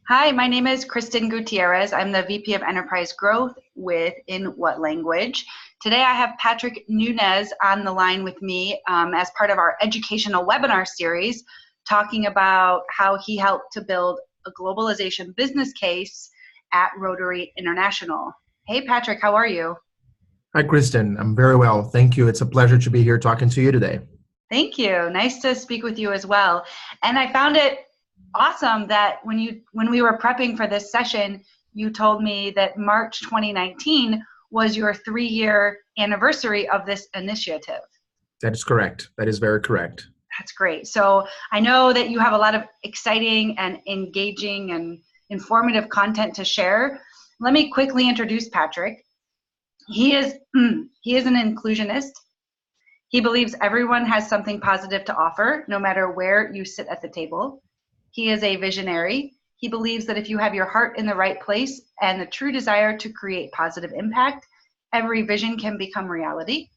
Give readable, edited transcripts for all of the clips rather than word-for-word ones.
Hi, my name is Kristin Gutierrez. I'm the VP of Enterprise Growth with inWhatLanguage. Today I have Patrick Nunes on the line with me as part of our educational webinar series, talking about how he helped to build a globalization business case at Rotary International. Hey Patrick, how are you? Hi, Kristin. I'm very well. Thank you. It's a pleasure to be here talking to you today. Thank you. Nice to speak with you as well. And I found it awesome that when we were prepping for this session, you told me that March 2019 was your 3-year anniversary of this initiative. That is correct. That is very correct. That's great. So I know that you have a lot of exciting and engaging and informative content to share. Let me quickly introduce Patrick. He is an inclusionist. He believes everyone has something positive to offer, no matter where you sit at the table. He is a visionary. He believes that if you have your heart in the right place and the true desire to create positive impact, every vision can become reality.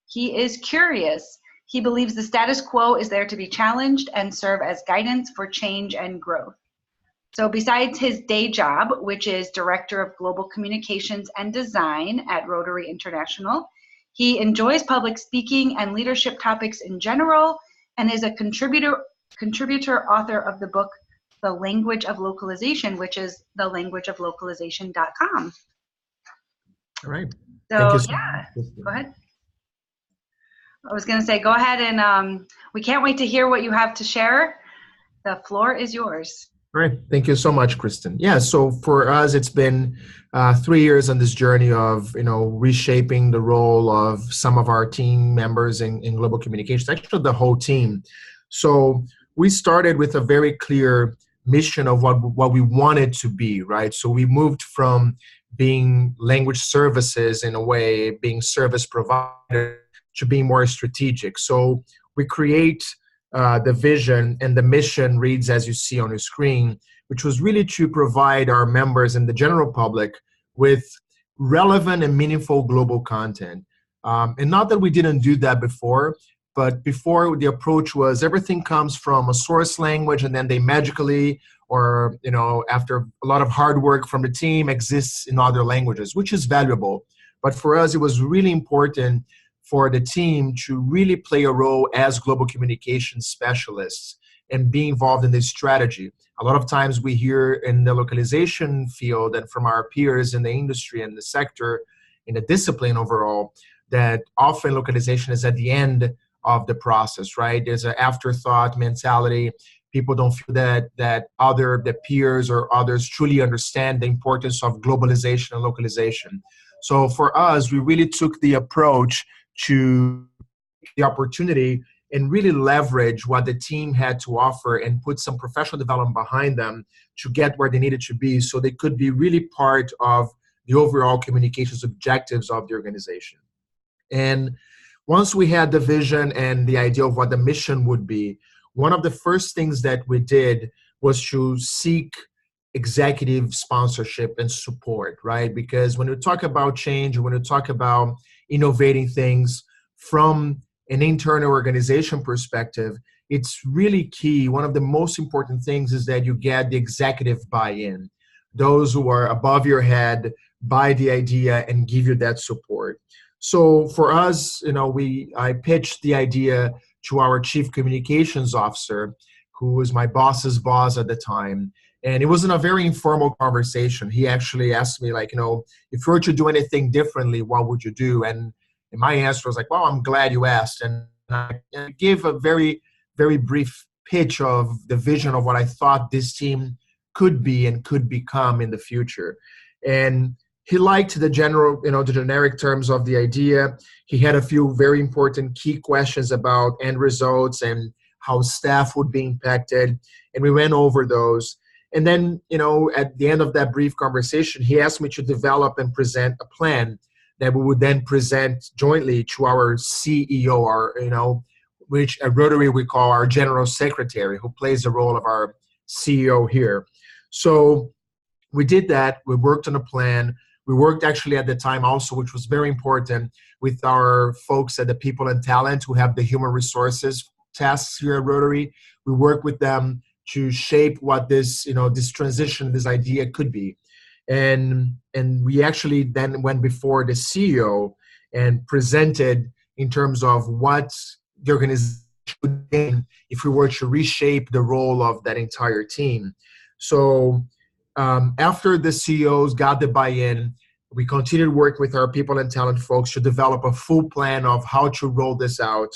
He is curious. He believes the status quo is there to be challenged and serve as guidance for change and growth. So besides his day job, which is Director of Global Communications and Design at Rotary International, he enjoys public speaking and leadership topics in general, and is a contributor author of the book, The Language of Localization, which is thelanguageoflocalization.com. All right. So Thank you so yeah, much. go ahead. I was going to say, go ahead and we can't wait to hear what you have to share. The floor is yours. All right. Thank you so much, Kristin. Yeah, so for us, it's been 3 years on this journey of, reshaping the role of some of our team members in global communications, actually the whole team. So we started with a very clear mission of what we wanted to be, right? So we moved from being language services in a way, being service provider, to being more strategic. So we create the vision, and the mission reads as you see on your screen, which was really to provide our members and the general public with relevant and meaningful global content. And not that we didn't do that before, but before the approach was everything comes from a source language and then they magically, or after a lot of hard work from the team, exists in other languages, which is valuable. But for us, it was really important for the team to really play a role as global communication specialists and be involved in this strategy. A lot of times we hear in the localization field and from our peers in the industry and the sector, in the discipline overall, that often localization is at the end of the process, right? There's an afterthought mentality. People don't feel that the peers or others truly understand the importance of globalization and localization. So for us, we really took the approach to the opportunity and really leverage what the team had to offer and put some professional development behind them to get where they needed to be so they could be really part of the overall communications objectives of the organization. And once we had the vision and the idea of what the mission would be, one of the first things that we did was to seek executive sponsorship and support, right? Because when we talk about change, when we talk about innovating things from an internal organization perspective, it's really key. One of the most important things is that you get the executive buy-in. Those who are above your head buy the idea and give you that support. So for us, I pitched the idea to our chief communications officer, who was my boss's boss at the time. And it wasn't a very informal conversation. He actually asked me, if you were to do anything differently, what would you do? And my answer was well, I'm glad you asked. And I gave a very, very brief pitch of the vision of what I thought this team could be and could become in the future. And he liked the general, the generic terms of the idea. He had a few very important key questions about end results and how staff would be impacted. And we went over those. And then, at the end of that brief conversation, he asked me to develop and present a plan that we would then present jointly to our CEO, which at Rotary we call our general secretary, who plays the role of our CEO here. So we did that. We worked on a plan. We worked actually at the time also, which was very important, with our folks at the People and Talent who have the human resources tasks here at Rotary. We worked with them to shape what this, this transition, this idea could be. And we actually then went before the CEO and presented in terms of what the organization would gain if we were to reshape the role of that entire team. So after the CEOs got the buy-in, we continued work with our people and talent folks to develop a full plan of how to roll this out,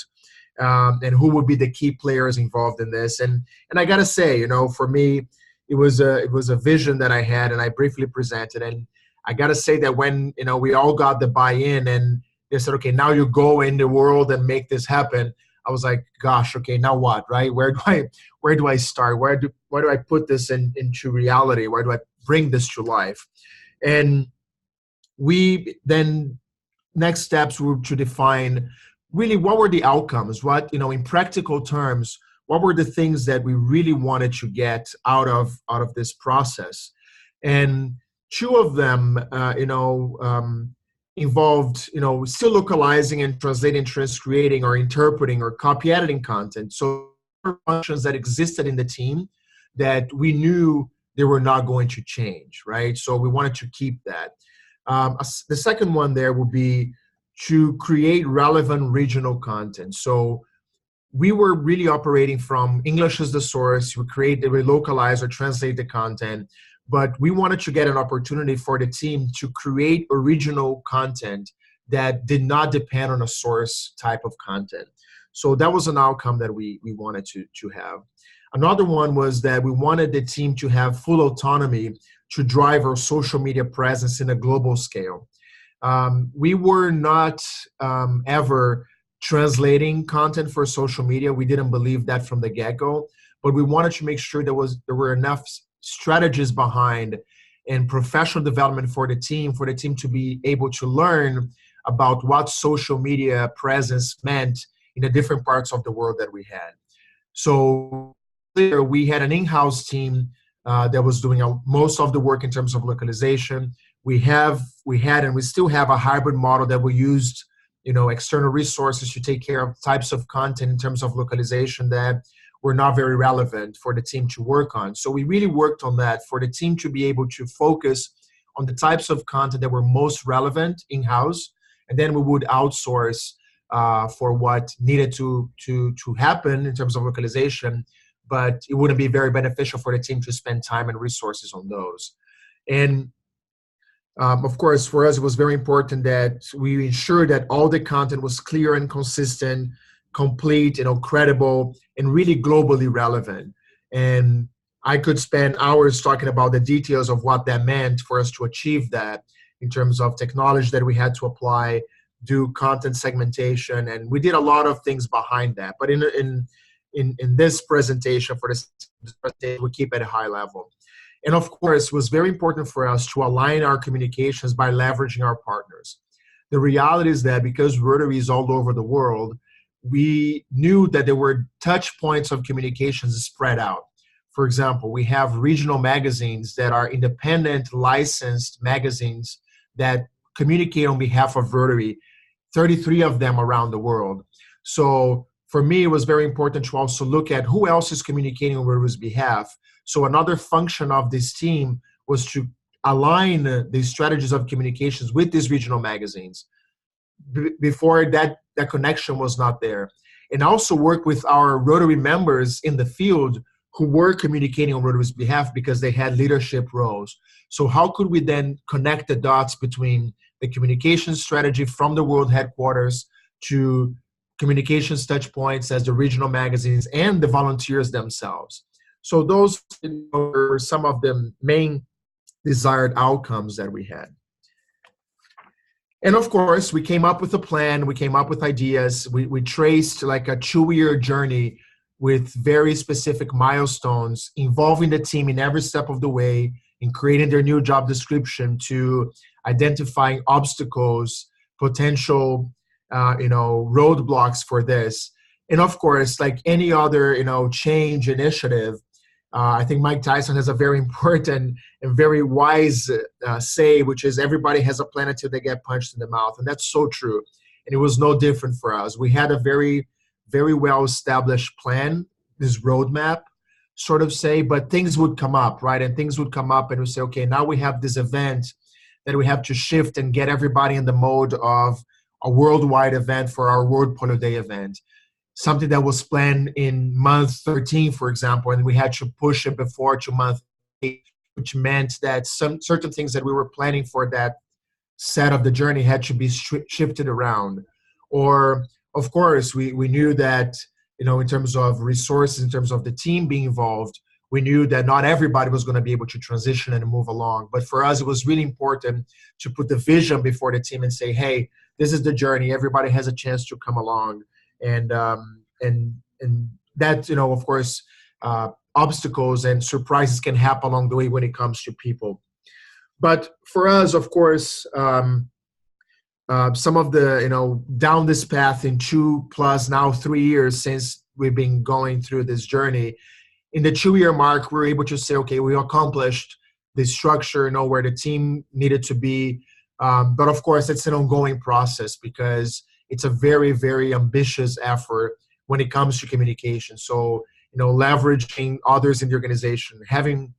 and who would be the key players involved in this. And I gotta say, for me, it was a vision that I had, and I briefly presented. And I gotta say that when we all got the buy-in, and they said, okay, now you go in the world and make this happen. I was like, gosh, okay, now what, right? Where do I start? Where do I put this into reality? Where do I bring this to life? And we then, next steps were to define really what were the outcomes, what, in practical terms, what were the things that we really wanted to get out of this process. And two of them, involved, still localizing and translating, transcreating or interpreting or copy editing content. So functions that existed in the team that we knew they were not going to change, right? So we wanted to keep that. The second one there would be to create relevant regional content. So we were really operating from English as the source. We localize or translate the content, but we wanted to get an opportunity for the team to create original content that did not depend on a source type of content. So that was an outcome that we wanted to have. Another one was that we wanted the team to have full autonomy to drive our social media presence in a global scale. We were not ever translating content for social media. We didn't believe that from the get-go, but we wanted to make sure there were enough strategies behind and professional development for the team to be able to learn about what social media presence meant in the different parts of the world that we had. So there we had an in-house team that was doing most of the work in terms of localization. We had and we still have a hybrid model that we used, external resources to take care of types of content in terms of localization that were not very relevant for the team to work on. So we really worked on that for the team to be able to focus on the types of content that were most relevant in-house, and then we would outsource for what needed to happen in terms of localization, but it wouldn't be very beneficial for the team to spend time and resources on those. And of course, for us, it was very important that we ensure that all the content was clear and consistent, complete, credible, and really globally relevant. And I could spend hours talking about the details of what that meant for us to achieve that in terms of technology that we had to apply, do content segmentation, and we did a lot of things behind that. But in this presentation, we keep it at a high level. And of course, it was very important for us to align our communications by leveraging our partners. The reality is that because Rotary is all over the world, we knew that there were touch points of communications spread out. For example, we have regional magazines that are independent, licensed magazines that communicate on behalf of Rotary, 33 of them around the world. So for me, it was very important to also look at who else is communicating on Rotary's behalf. So another function of this team was to align the strategies of communications with these regional magazines. Before that connection was not there. And also work with our Rotary members in the field who were communicating on Rotary's behalf because they had leadership roles. So how could we then connect the dots between the communication strategy from the world headquarters to communications touch points as the regional magazines and the volunteers themselves? So those were some of the main desired outcomes that we had. And of course, we came up with a plan, we came up with ideas, we traced like a 2-year journey with very specific milestones involving the team in every step of the way, in creating their new job description, to identifying obstacles, potential roadblocks for this. And of course, like any other change initiative, I think Mike Tyson has a very important and very wise say, which is everybody has a plan until they get punched in the mouth. And that's so true. And it was no different for us. We had a very, very well-established plan, this roadmap. sort of say, but things would come up, right? And things would come up and we say, okay, now we have this event that we have to shift and get everybody in the mode of a worldwide event for our World Polar Day event. Something that was planned in month 13, for example, and we had to push it before to month 8, which meant that some certain things that we were planning for that set of the journey had to be shifted around. Or, of course, we knew that, in terms of resources, in terms of the team being involved, we knew that not everybody was going to be able to transition and move along. But for us, it was really important to put the vision before the team and say, hey, this is the journey. Everybody has a chance to come along. And that, of course, obstacles and surprises can happen along the way when it comes to people. But for us, of course, some of the, down this path in 2+ now 3 years since we've been going through this journey, in the 2-year mark, we're able to say, okay, we accomplished the structure, where the team needed to be. But of course, it's an ongoing process because it's a very, very ambitious effort when it comes to communication. So, leveraging others in the organization, making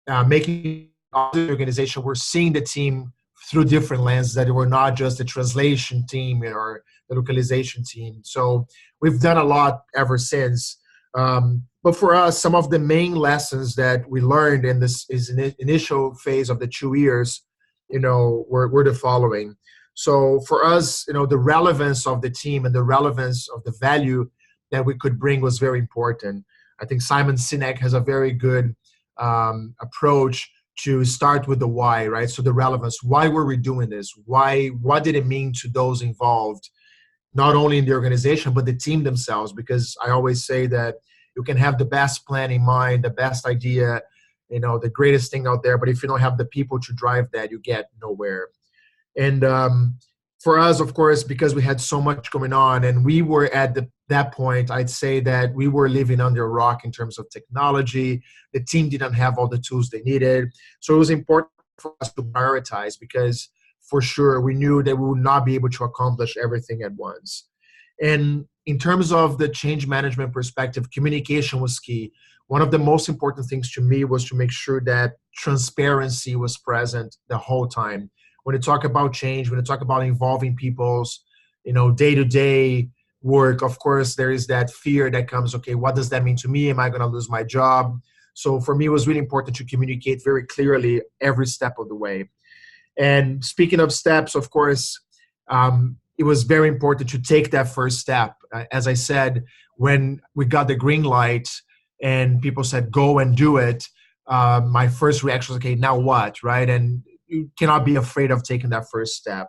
the organization, we're seeing the team through different lenses, that we're not just a translation team or the localization team. So we've done a lot ever since. But for us, some of the main lessons that we learned in this initial phase of the 2 years, were the following. So for us, the relevance of the team and the relevance of the value that we could bring was very important. I think Simon Sinek has a very good approach to start with the why, right? So the relevance, why were we doing this? What did it mean to those involved, not only in the organization, but the team themselves? Because I always say that you can have the best plan in mind, the best idea, the greatest thing out there, but if you don't have the people to drive that, you get nowhere. And for us, of course, because we had so much going on and we were at that point, I'd say that we were living under a rock in terms of technology. The team didn't have all the tools they needed. So it was important for us to prioritize because for sure we knew that we would not be able to accomplish everything at once. And in terms of the change management perspective, communication was key. One of the most important things to me was to make sure that transparency was present the whole time. When you talk about change, when you talk about involving people's, day-to-day work, of course, there is that fear that comes, okay, what does that mean to me? Am I going to lose my job? So for me, it was really important to communicate very clearly every step of the way. And speaking of steps, of course, it was very important to take that first step. As I said, when we got the green light and people said, go and do it, my first reaction was, okay, now what, right? And you cannot be afraid of taking that first step.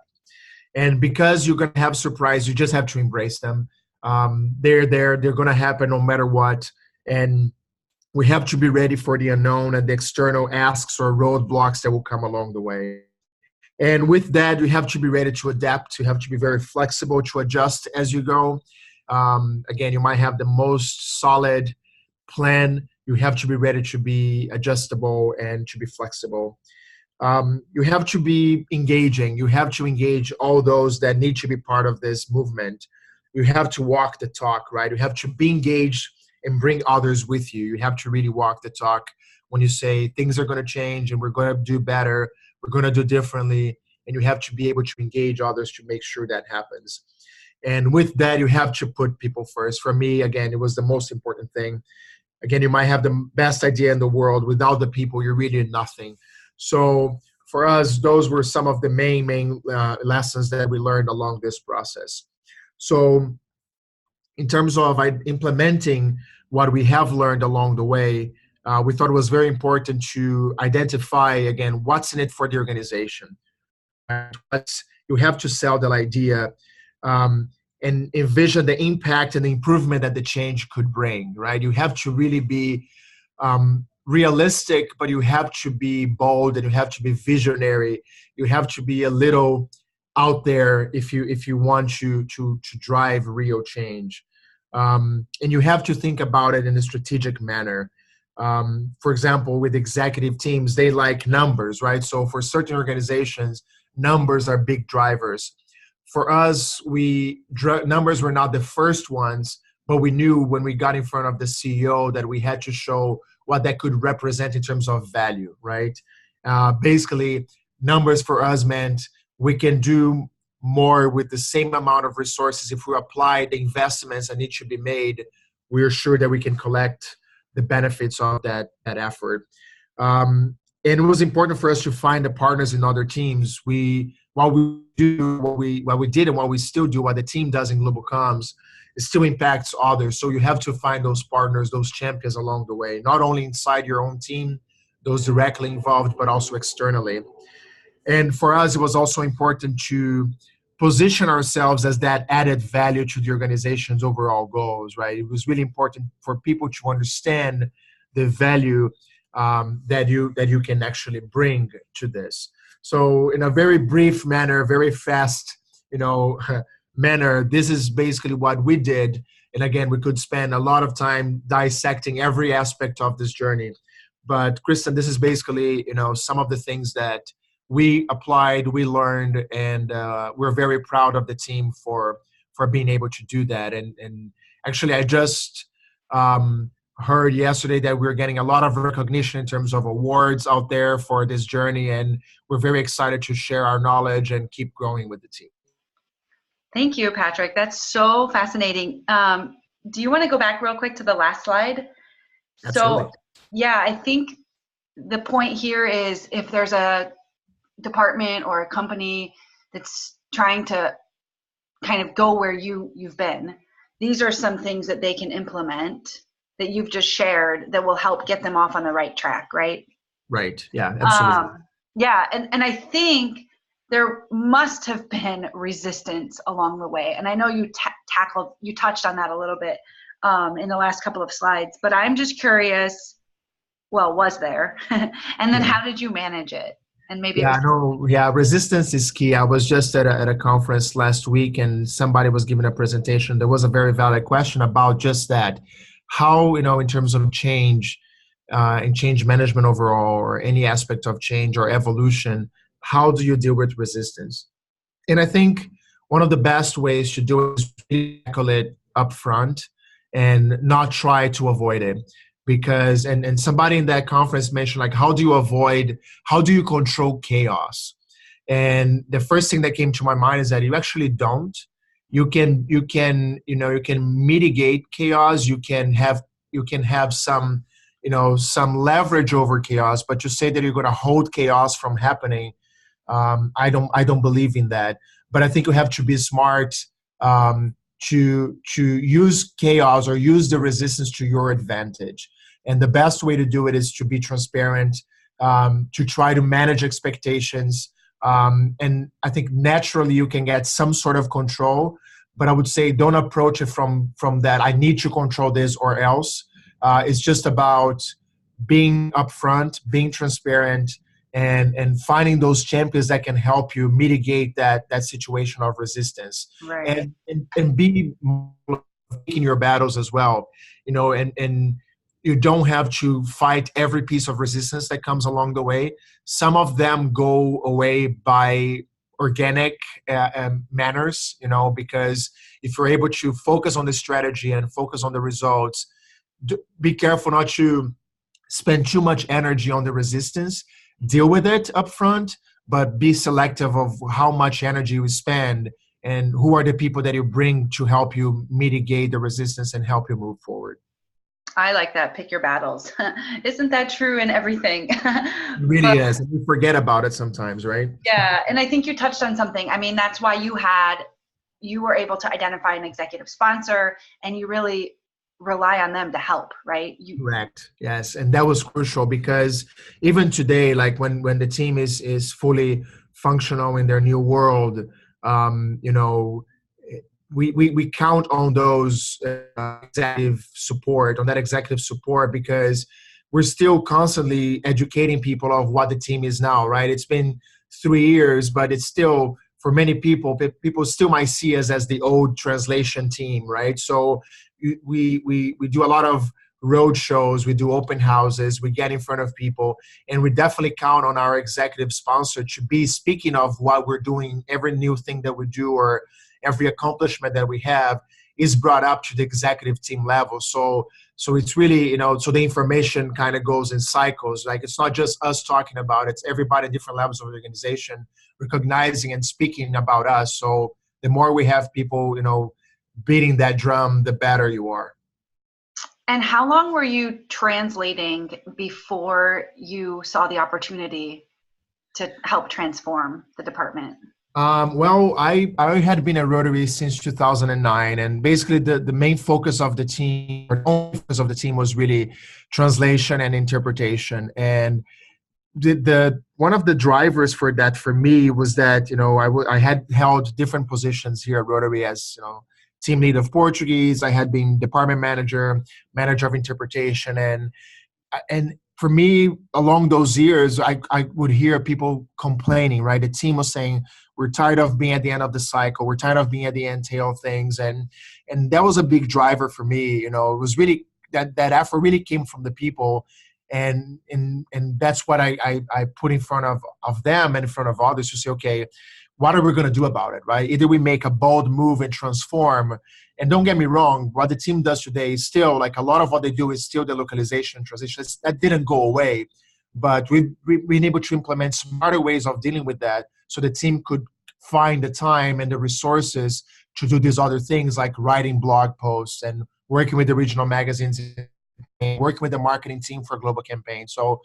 And because you're going to have surprise, you just have to embrace them. They're going to happen no matter what. And we have to be ready for the unknown and the external asks or roadblocks that will come along the way. And with that, you have to be ready to adapt. You have to be very flexible to adjust as you go. Again, you might have the most solid plan. You have to be ready to be adjustable and to be flexible. You have to be engaging. You have to engage all those that need to be part of this movement. You have to walk the talk, right? You have to be engaged and bring others with you. You have to really walk the talk when you say things are going to change and we're going to do better, we're going to do differently, and you have to be able to engage others to make sure that happens. And with that, you have to put people first. For me, again, it was the most important thing. Again, you might have the best idea in the world. Without the people, you're really nothing. So for us, those were some of the main lessons that we learned along this process. So in terms of implementing what we have learned along the way, we thought it was very important to identify, again, what's in it for the organization. You have to sell that idea and envision the impact and the improvement that the change could bring, right? You have to really be realistic, but you have to be bold and you have to be visionary. You have to be a little out there if you want to drive real change. And you have to think about it in a strategic manner. For example, with executive teams, they like numbers, right? So for certain organizations, numbers are big drivers. For us, numbers were not the first ones, but we knew when we got in front of the CEO that we had to show what that could represent in terms of value, right? Basically, numbers for us meant we can do more with the same amount of resources. If we apply the investments that need to be made, we're sure that we can collect the benefits of that effort. And it was important for us to find the partners in other teams. While we do what we did and what we still do, what the team does in Global Comms, it still impacts others. So you have to find those partners, those champions along the way, not only inside your own team, those directly involved, but also externally. And for us, it was also important to position ourselves as that added value to the organization's overall goals, right? It was really important for people to understand the value that you can actually bring to this. So in a very brief manner, very fast, manner, this is basically what we did. And again, we could spend a lot of time dissecting every aspect of this journey. But Kristin, this is basically, some of the things that we applied, we learned, and we're very proud of the team for being able to do that. And actually, I just heard yesterday that we're getting a lot of recognition in terms of awards out there for this journey, and we're very excited to share our knowledge and keep growing with the team. Thank you, Patrick. That's so fascinating. Do you want to go back real quick to the last slide? Absolutely. So, yeah, I think the point here is if there's a department or a company that's trying to kind of go where you've been, these are some things that they can implement that you've just shared that will help get them off on the right track, right? Right. Yeah, absolutely. Yeah, and I think there must have been resistance along the way. And I know you touched on that a little bit in the last couple of slides, but I'm just curious, well, was there? And then how did you manage it? And maybe resistance is key. I was just at a conference last week and somebody was giving a presentation. There was a very valid question about just that. How, in terms of change and change management overall, or any aspect of change or evolution, how do you deal with resistance? And I think one of the best ways to do it is to tackle it up front and not try to avoid it. Because, and somebody in that conference mentioned, like, how do you control chaos? And the first thing that came to my mind is that you actually don't. You can mitigate chaos. You can have some leverage over chaos, but to say that you're going to hold chaos from happening, I don't believe in that. But I think you have to be smart to use chaos or use the resistance to your advantage. And the best way to do it is to be transparent, to try to manage expectations. And I think naturally you can get some sort of control, but I would say don't approach it from that, I need to control this or else. It's just about being upfront, being transparent, and finding those champions that can help you mitigate that situation of resistance. Right. And be taking your battles as well, and you don't have to fight every piece of resistance that comes along the way. Some of them go away by organic manners, because if you're able to focus on the strategy and focus on the results, be careful not to spend too much energy on the resistance. Deal with it up front, but be selective of how much energy you spend and who are the people that you bring to help you mitigate the resistance and help you move forward. I like that. Pick your battles. Isn't that true in everything? It really is. And we forget about it sometimes, right? Yeah. And I think you touched on something. I mean, that's why you were able to identify an executive sponsor and you really rely on them to help, right? Correct. Yes. And that was crucial because even today, like when the team is fully functional in their new world, we count on those executive support because we're still constantly educating people of what the team is now, right? It's been 3 years, but it's still, for many people still might see us as the old translation team, right? So we do a lot of road shows, we do open houses, we get in front of people, and we definitely count on our executive sponsor to be speaking of what we're doing. Every new thing that we do or every accomplishment that we have is brought up to the executive team level. So So it's really, so the information kind of goes in cycles. Like it's not just us talking about it, it's everybody at different levels of the organization recognizing and speaking about us. So the more we have people, beating that drum, the better you are. And how long were you translating before you saw the opportunity to help transform the department? Well, I had been at Rotary since 2009, and basically the main focus of the team, or the only focus of the team, was really translation and interpretation. And the one of the drivers for that for me was that I had held different positions here at Rotary as team lead of Portuguese. I had been department manager, manager of interpretation, and for me, along those years, I would hear people complaining, right? The team was saying, we're tired of being at the end of the cycle. We're tired of being at the end tail of things. And that was a big driver for me. It was really, that effort really came from the people. And that's what I put in front of them and in front of others to say, okay, what are we going to do about it, right? Either we make a bold move and transform. And don't get me wrong, what the team does today is still, like, a lot of what they do is still the localization transition. That didn't go away, but we've been able to implement smarter ways of dealing with that so the team could find the time and the resources to do these other things, like writing blog posts and working with the regional magazines, and working with the marketing team for a global campaign. So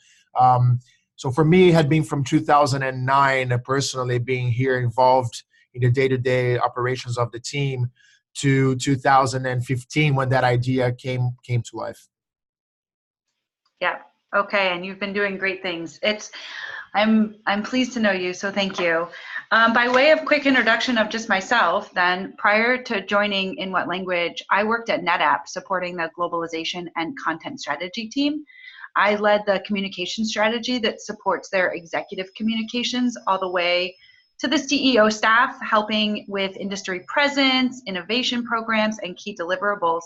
for me, it had been from 2009, personally being here involved in the day-to-day operations of the team, to 2015 when that idea came to life. Yeah. Okay. And you've been doing great things. I'm pleased to know you, so thank you. By way of quick introduction of just myself, then, prior to joining inWhatLanguage, I worked at NetApp supporting the globalization and content strategy team. I led the communication strategy that supports their executive communications all the way to the CEO staff, helping with industry presence, innovation programs, and key deliverables.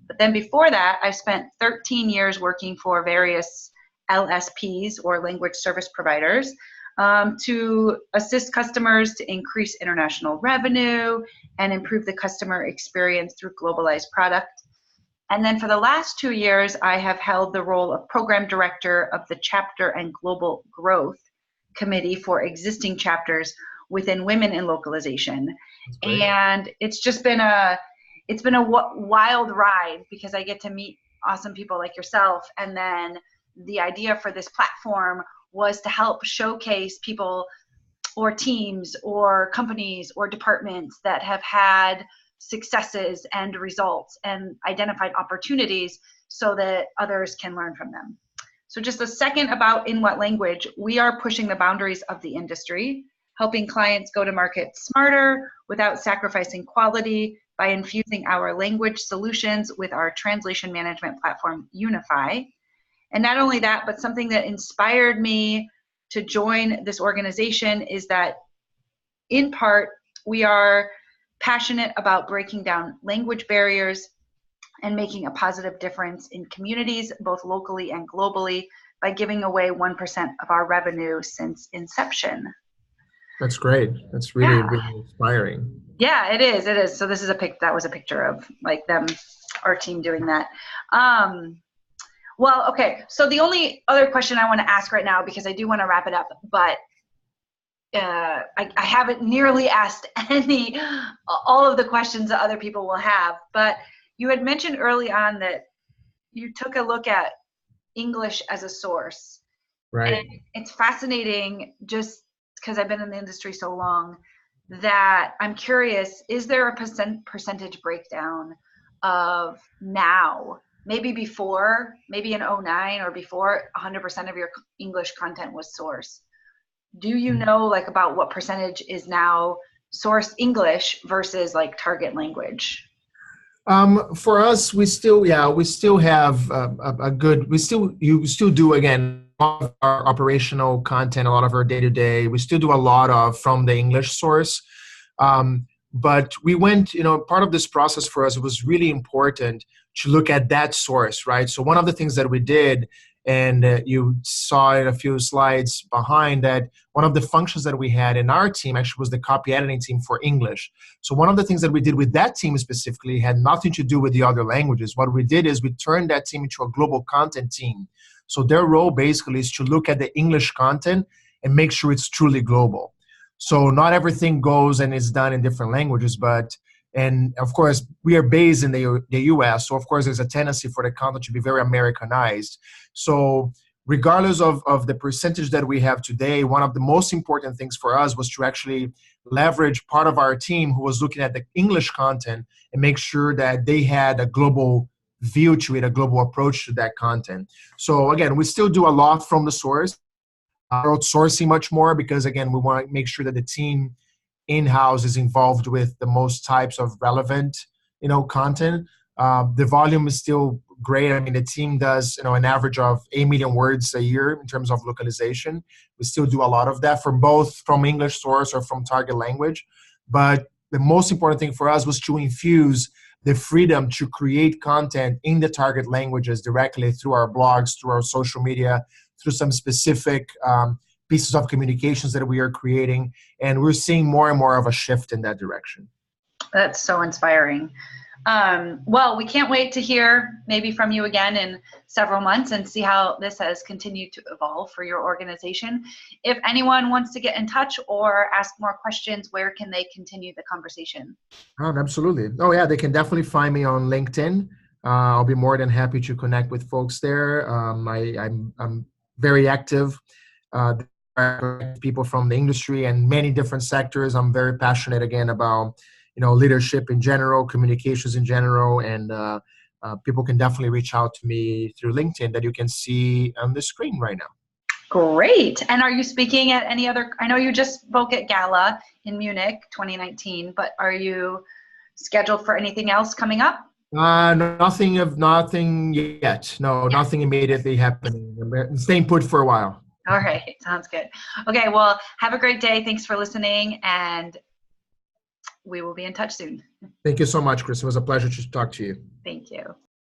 But then before that, I spent 13 years working for various LSPs, or language service providers, to assist customers to increase international revenue and improve the customer experience through globalized product. And then for the last 2 years, I have held the role of program director of the chapter and global growth committee for existing chapters within women in localization. And it's just been a wild ride, because I get to meet awesome people like yourself. And then the idea for this platform was to help showcase people or teams or companies or departments that have had successes and results and identified opportunities so that others can learn from them. So just a second about inWhatLanguage. We are pushing the boundaries of the industry, helping clients go to market smarter without sacrificing quality by infusing our language solutions with our translation management platform, Unify. And not only that, but something that inspired me to join this organization is that, in part, we are passionate about breaking down language barriers and making a positive difference in communities, both locally and globally, by giving away 1% of our revenue since inception. That's great. That's really, really inspiring. Yeah, it is. It is. So this is that was a picture of, like, them, our team doing that. Well, okay. So the only other question I want to ask right now, because I do want to wrap it up, but I haven't nearly asked all of the questions that other people will have. But you had mentioned early on that you took a look at English as a source. Right. And it's fascinating, just because I've been in the industry so long, that I'm curious, is there a percentage breakdown of now, maybe before, maybe in 2009 or before 100% of your English content was sourced? Do you know, like, about what percentage is now source English versus, like, target language? For us, we still have a good, you still do, again, a lot of our operational content, a lot of our day-to-day, we still do a lot of from the English source. But we went, part of this process for us, it was really important to look at that source, right? So one of the things that we did And you saw in a few slides behind that one of the functions that we had in our team actually was the copy editing team for English. So one of the things that we did with that team specifically had nothing to do with the other languages. What we did is we turned that team into a global content team. So their role basically is to look at the English content and make sure it's truly global. So not everything goes and is done in different languages, and of course, we are based in the US, so of course there's a tendency for the content to be very Americanized. So regardless of the percentage that we have today, one of the most important things for us was to actually leverage part of our team who was looking at the English content and make sure that they had a global view to it, a global approach to that content. So again, we still do a lot from the source, outsourcing much more because again, we want to make sure that the team in-house is involved with the most types of relevant, content. The volume is still great. I mean, the team does, an average of 8 million words a year in terms of localization. We still do a lot of that from English source or from target language. But the most important thing for us was to infuse the freedom to create content in the target languages directly through our blogs, through our social media, through some specific pieces of communications that we are creating, and we're seeing more and more of a shift in that direction. That's so inspiring. Well, we can't wait to hear maybe from you again in several months and see how this has continued to evolve for your organization. If anyone wants to get in touch or ask more questions, where can they continue the conversation? Absolutely. Oh yeah, they can definitely find me on LinkedIn. I'll be more than happy to connect with folks there. I'm very active. People from the industry and many different sectors. I'm very passionate again about leadership in general, communications in general, and people can definitely reach out to me through LinkedIn that you can see on the screen right now. Great. And are you speaking at any other? I know you just spoke at Gala in Munich 2019, but are you scheduled for anything else coming up? Nothing yet. No, nothing immediately happening. I'm staying put for a while. All right. Sounds good. Okay. Well, have a great day. Thanks for listening, and we will be in touch soon. Thank you so much, Chris. It was a pleasure to talk to you. Thank you.